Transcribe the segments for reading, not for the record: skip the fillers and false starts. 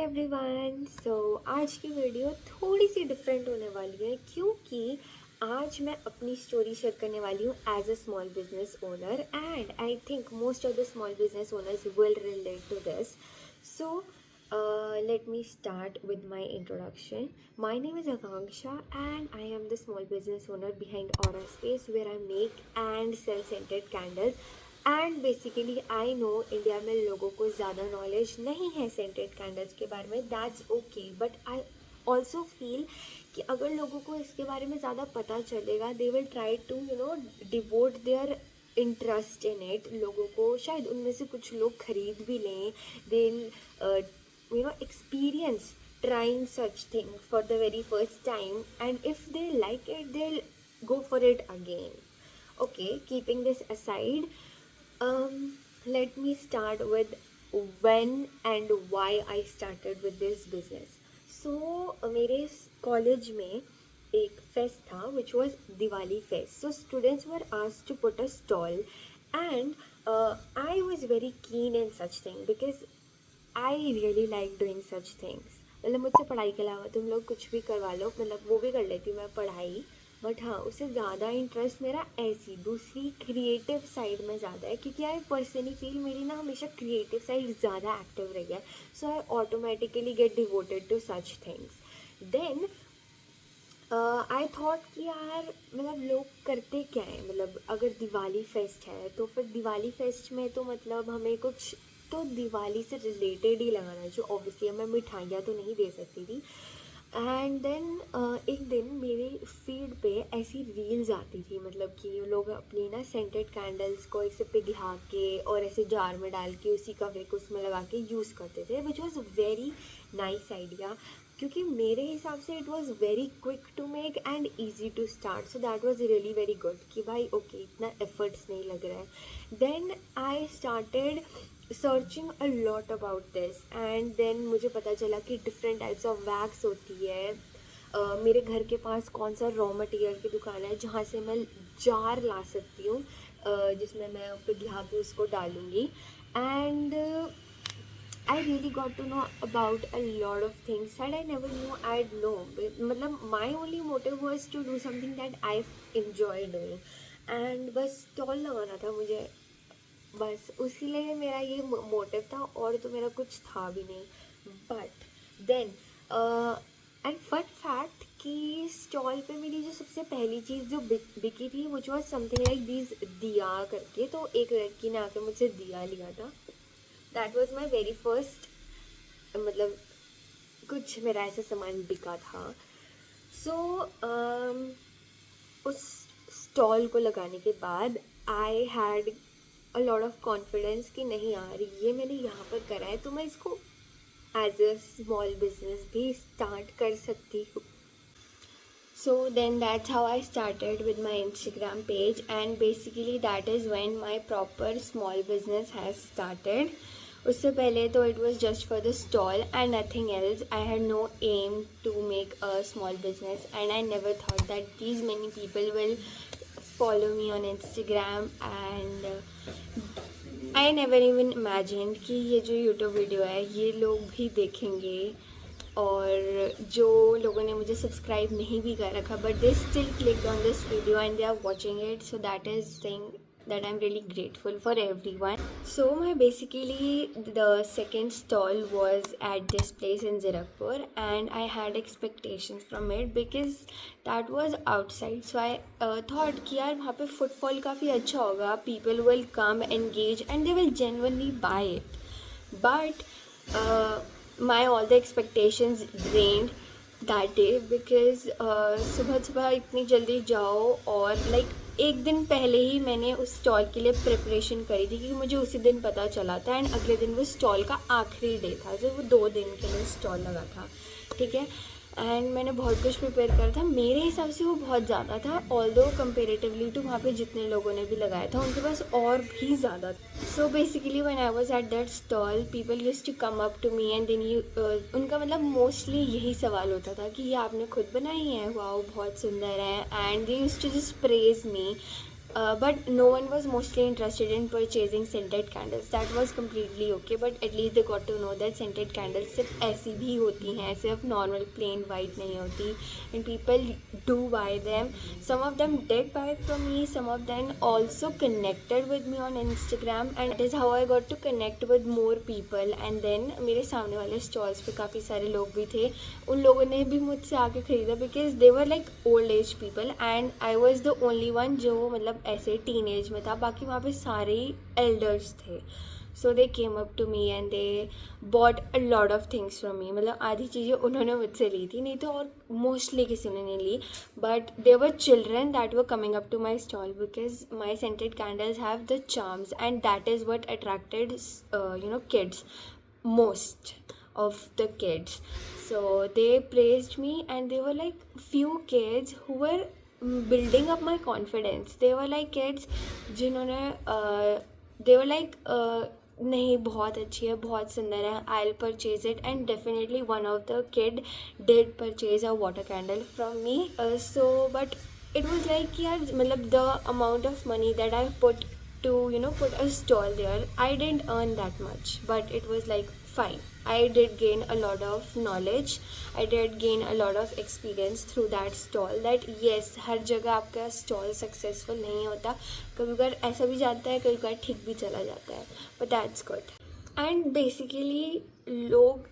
Hi everyone. आज की video थोड़ी सी डिफरेंट होने वाली है क्योंकि आज मैं अपनी स्टोरी शेयर करने वाली हूँ as a small business owner and I think most of the small business owners will relate to this. So let me start with my introduction. My name is Akanksha and I am the small business owner behind Aura Space where I make and sell scented candles. And basically I know India में लोगों को ज़्यादा knowledge नहीं है scented candles के बारे में, that's okay, but I also feel कि अगर लोगों को इसके बारे में ज़्यादा पता चलेगा they will try to devote their interest in it. लोगों को शायद उनमें से कुछ लोग खरीद भी लें, दे experience trying such thing for the very first time, and if they like it they'll go for it again. Okay, keeping this aside, let me start with when and why I started with this business. So मेरे college में एक fest था which was Diwali fest. So students were asked to put a stall and I was very keen in such thing because I really like doing such things. मतलब मुझसे पढ़ाई के अलावा तुम लोग कुछ भी करवा लो, मतलब वो भी कर लेती हूँ मैं पढ़ाई, बट हाँ उससे ज़्यादा इंटरेस्ट मेरा ऐसी दूसरी क्रिएटिव साइड में ज़्यादा है क्योंकि आई पर्सनली फील मेरी ना हमेशा क्रिएटिव साइड ज़्यादा एक्टिव रही है। So I automatically get devoted to such things. Then I thought कि यार मतलब लोग करते क्या है, मतलब अगर दिवाली फेस्ट है तो फिर दिवाली फेस्ट में तो मतलब हमें कुछ तो दिवाली से रिलेटेड ही लगाना है, जो ऑब्वियसली मैं मिठाइयाँ तो नहीं दे सकती थी। एंड देन एक दिन मेरे फीड पे ऐसी रील्स आती थी, मतलब कि लोग अपनी ना सेंटेड कैंडल्स को ऐसे पिघला के और ऐसे जार में डाल के उसी का विक उसमें लगा के यूज़ करते थे, which was very nice idea क्योंकि मेरे हिसाब से it was very quick to make and easy to start. So that was really very good कि भाई ओके इतना एफर्ट्स नहीं लग रहा है। Then I started searching a lot about this and then मुझे पता चला कि डिफरेंट टाइप्स ऑफ वैक्स होती है। मेरे घर के पास कौन सा रॉ मटेरियल की दुकान है जहाँ से मैं जार ला सकती हूँ जिसमें मैं पिघला के उसको डालूँगी। And I really got to know about a lot of things that I never knew I'd know. मतलब my only motive was to do something that I enjoy doing. And बस स्टॉल लगाना था मुझे, बस उसी लिए मेरा ये मोटिव था और तो मेरा कुछ था भी नहीं। But then and fun fact कि स्टॉल पे मेरी जो सबसे पहली चीज़ जो बिकी थी वो वॉज समथिंग लाइक दिस दिया करके। तो एक लड़की ने आके मुझसे दिया लिया था, that was my very first, मतलब कुछ मेरा ऐसा सामान बिका था। सो उस स्टॉल को लगाने के बाद I had a lot of confidence कि नहीं यार ये मैंने यहाँ पर करा है तो मैं इसको एज अ स्मॉल बिजनेस भी स्टार्ट कर सकती हूँ। So then that's how I started with my Instagram page and basically that is when my proper small business has started. उससे पहले तो it was just for the stall and nothing else. I had no aim to make a small business and I never thought that these many people will follow me on Instagram and I never even imagined कि ये जो YouTube video है ये लोग भी देखेंगे और जो लोगों ने मुझे सब्सक्राइब नहीं भी कर रखा but they still clicked on this video and they are watching it, so that is thing that I'm really grateful for everyone. So my basically the second stall was at this place in Zirakpur and I had expectations from it because that was outside. So I thought कि यार वहाँ पे footfall काफ़ी अच्छा होगा, people will come, engage and they will genuinely buy it. But my all the expectations drained that day because सुबह सुबह इतनी जल्दी जाओ और like एक दिन पहले ही मैंने उस स्टॉल के लिए प्रिपरेशन करी थी क्योंकि मुझे उसी दिन पता चला था एंड अगले दिन वो स्टॉल का आखिरी डे था, जो वो 2 दिन के लिए स्टॉल लगा था, ठीक है। एंड मैंने बहुत कुछ प्रिपेयर करा था, मेरे हिसाब से वो बहुत ज़्यादा था ऑल्दो कंपेरेटिवली टू वहाँ पे जितने लोगों ने भी लगाया था उनके पास और भी ज़्यादा था। So basically when I was at that stall people used to come up to me and then उनका मतलब मोस्टली यही सवाल होता था कि ये आपने खुद बनाई है, वाओ बहुत सुंदर है, and they used to just praise me but no one was mostly interested in purchasing scented candles. That was completely okay, but at least they got to know that scented candles सिर्फ ऐसी भी होती हैं, सिर्फ normal plain white नहीं होती, and people do buy them. Some of them did buy from me, some of them also connected with me on Instagram, and that is how I got to connect with more people. And then मेरे सामने वाले stalls पे काफ़ी सारे लोग भी थे, उन लोगों ने भी मुझसे आके ख़रीदा, because they were like old age people and I was the only one जो मतलब ऐसे टीन एज में था, बाकी वहाँ पे सारे एल्डर्स थे. So they came up to me and they bought a lot of things from me. मतलब आधी चीज़ें उन्होंने मुझसे ली थी, नहीं तो और मोस्टली किसी ने नहीं ली. But they were children that were coming up to my stall because my scented candles have the charms and that is what attracted kids most of the kids. So they praised me and they were like few kids who were building up my confidence. They were like kids जिन्होंने they were like नहीं बहुत अच्छी है, बहुत सुंदर है, I'll purchase it. And definitely one of the kid did purchase a water candle from me. So but it was like यार मतलब the amount of money that I put to put a stall there, I didn't earn that much, but it was like fine. I did gain a lot of knowledge, I did gain a lot of experience through that stall. That yes, हर जगह आपका stall successful नहीं होता, कभी बार ऐसा भी जाता है, कभी बार ठीक भी चला जाता है, but that's good. And basically लोग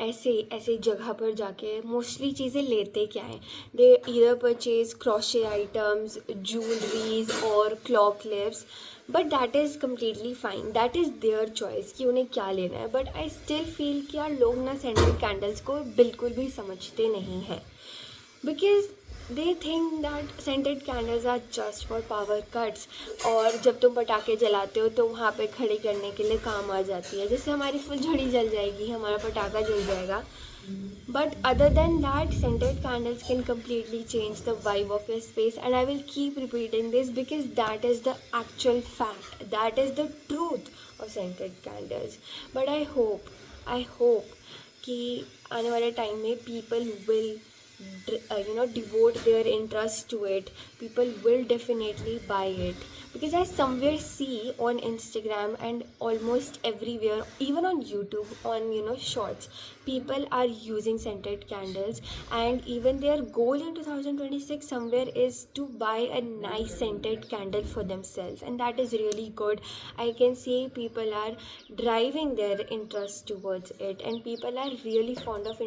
ऐसे ऐसे जगह पर जाके मोस्टली चीज़ें लेते क्या हैं, they either purchase crochet items, jewelleries और claw clips. But that is completely fine, that is their choice कि उन्हें क्या लेना है. बट आई स्टिल फील कि यार लोग ना सेंटेड कैंडल्स को बिल्कुल भी समझते नहीं हैं, because they think that scented candles are just for power cuts. और जब तुम पटाखे जलाते हो तो वहाँ पे खड़ी करने के लिए काम आ जाती है, जैसे हमारी फुलझड़ी जल जाएगी, हमारा पटाखा जल जाएगा. But other than that, scented candles can completely change the vibe of your space, and I will keep repeating this because that is the actual fact. That is the truth of scented candles. But I hope कि आने वाले time में people will devote their interest to it. People will definitely buy it, because I somewhere see on Instagram and almost everywhere, even on YouTube, on shorts, people are using scented candles, and even their goal in 2026 somewhere is to buy a nice scented candle for themselves, and that is really good. I can see people are driving their interest towards it, and people are really fond of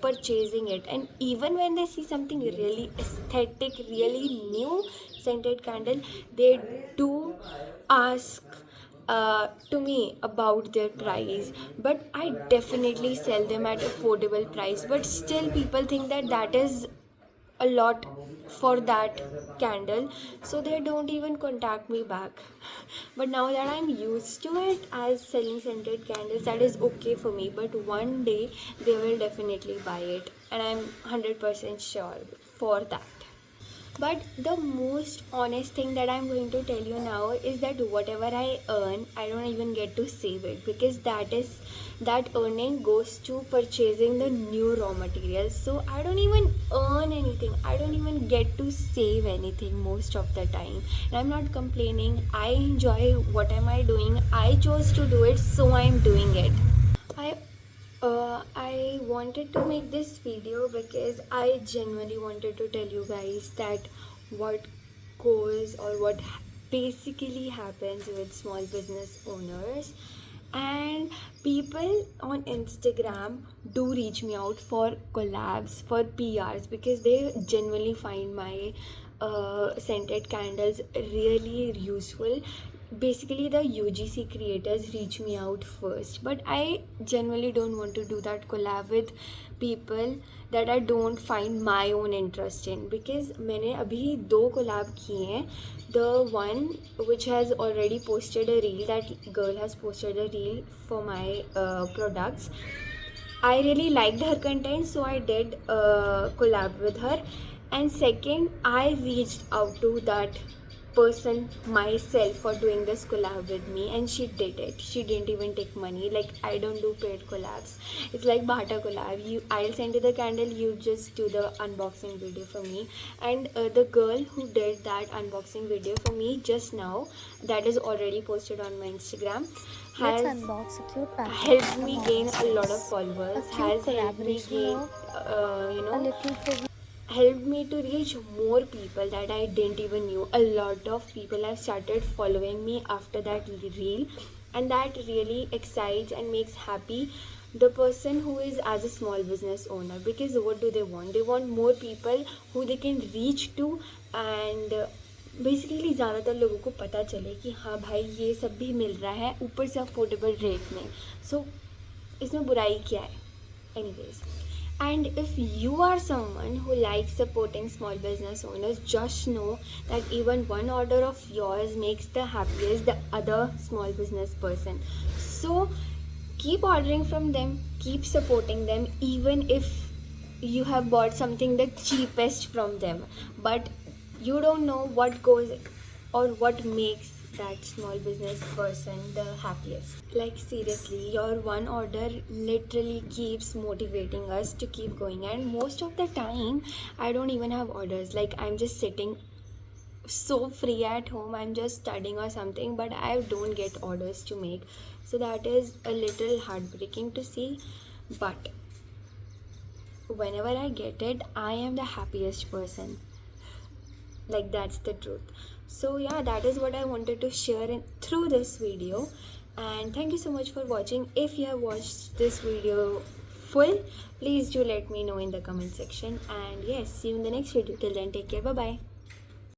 purchasing it. And even when they see something really aesthetic, really new scented candle, they do ask to me about their price. But I definitely sell them at affordable price, but still people think that that is a lot for that candle, so they don't even contact me back. But now that I'm used to it as selling scented candles, that is okay for me. But one day they will definitely buy it, and I'm 100% sure for that. But the most honest thing that I'm going to tell you now is that whatever I earn, I don't even get to save it, because that earning goes to purchasing the new raw materials. So I don't even earn anything. I don't even get to save anything most of the time. And I'm not complaining. I enjoy what am I doing. I chose to do it, so I'm doing it. I wanted to make this video because I genuinely wanted to tell you guys that what goes or what basically happens with small business owners. And people on Instagram do reach me out for collabs, for PRs, because they genuinely find my scented candles really useful. Basically the UGC creators reach me out first, but I genuinely don't want to do that collab with people that I don't find my own interest in, because मैंने अभी 2 collab किए हैं. The one which has already posted a reel, that girl has posted a reel for my products. I really liked her content, so I did collab with her. And second, I reached out to that person myself for doing this collab with me, and she did it. She didn't even take money. Like, I don't do paid collabs. It's like barter collab. I'll send you the candle, you just do the unboxing video for me. And the girl who did that unboxing video for me just now, that is already posted on my Instagram, Let's has unbox a cute package helped from me gain a lot of Office. A followers, cute has helped me collaboration gain logo, you a know little tribute. helped me to reach more people that I didn't even knew. A lot of people have started following me after that reel, and that really excites and makes happy the person who is as a small business owner. Because what do they want? They want more people who they can reach to, and basically ज़्यादातर लोगों को पता चले कि हाँ भाई ये सब भी मिल रहा है ऊपर से अफोर्डेबल रेट में. सो इसमें बुराई क्या है? Anyways, and if you are someone who likes supporting small business owners, just know that even one order of yours makes the happiest the other small business person. So keep ordering from them, keep supporting them, even if you have bought something the cheapest from them, but you don't know what goes or what makes that small business person the happiest. Like, seriously, your one order literally keeps motivating us to keep going. And most of the time I don't even have orders. Like, I'm just sitting so free at home, I'm just studying or something, but I don't get orders to make. So that is a little heartbreaking to see, but whenever I get it, I am the happiest person. Like, that's the truth. So yeah, that is what I wanted to share through this video. And thank you so much for watching. If you have watched this video full, please do let me know in the comment section. And yes, see you in the next video. Till then, take care. Bye bye.